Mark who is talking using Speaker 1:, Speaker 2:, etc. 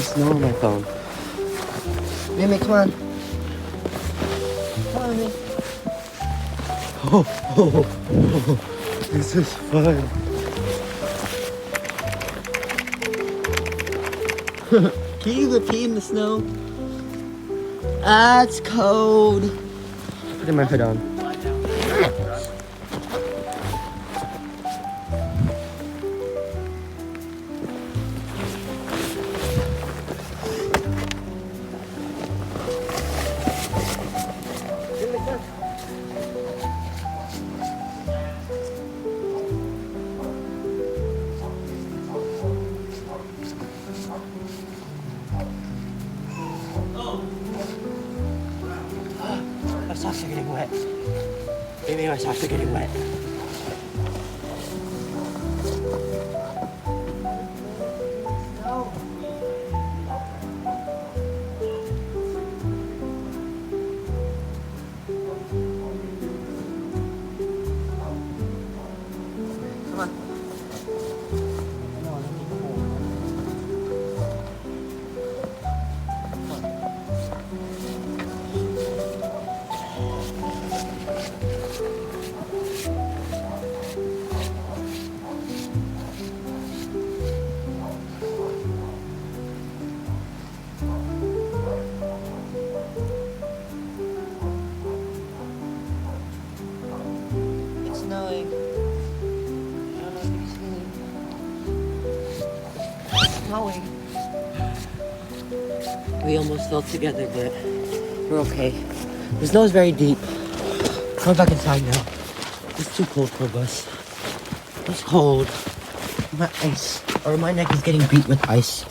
Speaker 1: snow on my phone. Mimi, come on. Come on, Mimi. Oh, this is fun. Can you even pee in the snow? Ah, it's cold. Putting my hood on. My socks are getting wet. Maybe my socks are getting wet. Come on. It's snowing. I don't know if you see me. It's snowing. We almost fell together, but we're okay. The snow is very deep. Going back inside now. It's too cold for us. It's cold. My neck is getting beat with ice.